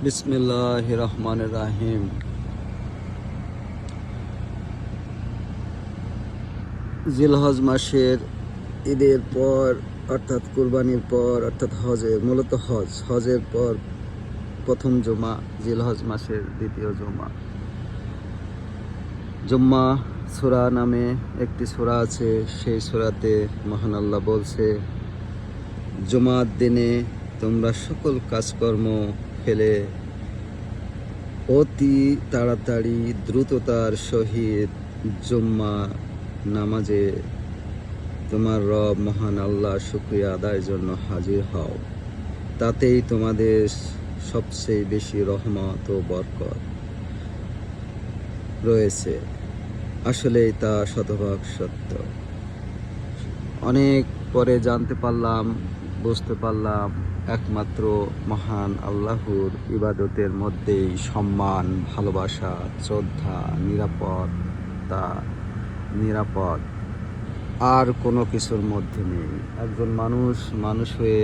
বিসমিল্লাহির রহমানির রহিম। জিলহজ মাসের ঈদের পর অর্থাৎ কুরবানির পর অর্থাৎ মূলত হজের পর প্রথম জুমা, জিলহজ মাসের দ্বিতীয় জুম্মা সূরা নামে একটি সূরা আছে। সেই সূরাতে মহান আল্লাহ বলছে, জুমার দিনে তোমরা সকল কাজকর্ম ফেলে অতি তাড়াতাড়ি দ্রুততার সহিত জুম্মা নামাজে তোমার রব মহান আল্লাহ শুকরিয়া আদায়ের জন্য হাজির হও। তাতেই তোমাদের সবচেয়ে বেশি রহমত ও বরকত রয়েছে। আসলেই তা শতভাগ সত্য। অনেক পরে জানতে পারলাম, বুঝতে পারলাম, একমাত্র মহান আল্লাহর ইবাদতের মধ্যেই সম্মান, ভালোবাসা, শ্রদ্ধা, নিরাপদ আর কোনো কিছুর মধ্যে নেই। একজন মানুষ হয়ে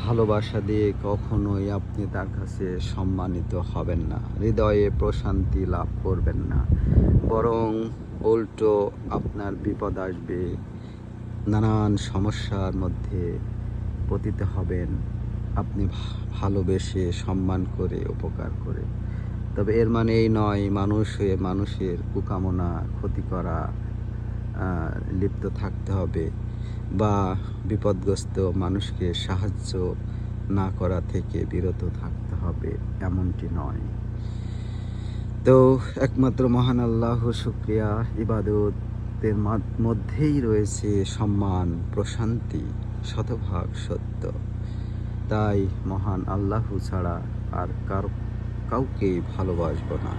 ভালোবাসা দিয়ে কখনোই আপনি তার কাছে সম্মানিত হবেন না, হৃদয়ে প্রশান্তি লাভ করবেন না, বরং উল্টো আপনার বিপদ আসবে, নানান সমস্যার মধ্যে পতিত হবেন আপনি ভালোবেসে, সম্মান করে, উপকার করে। তবে এর মানে এই নয় মানুষ হয়ে মানুষের কুকামনা, ক্ষতি করা লিপ্ত থাকতে হবে বা বিপদগ্রস্ত মানুষকে সাহায্য না করা থেকে বিরত থাকতে হবে, এমনটি নয়। তো একমাত্র মহান আল্লাহর শুকরিয়া ইবাদতের মধ্যেই রয়েছে সম্মান, প্রশান্তি, শতভাগ সত্য। তাই মহান আল্লাহ ছাড়া আর কাউকে ভালোবাসব না।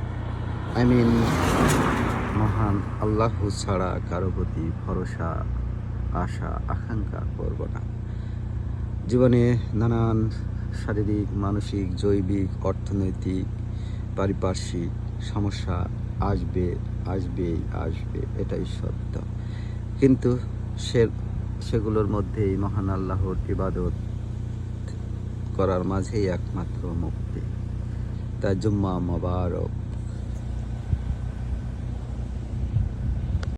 মহান আল্লাহ ছাড়া কারো প্রতি ভরসা, আশা, আকাঙ্ক্ষা করব না। জীবনে নানান শারীরিক, মানসিক, জৈবিক, অর্থনৈতিক, পারিপার্শ্বিক সমস্যা আসবে, এটাই সত্য। কিন্তু সেগুলোর মধ্যেই মহান আল্লাহর ইবাদত করার মাঝেই একমাত্র মুক্তি। তাই জুম্মা মোবারক।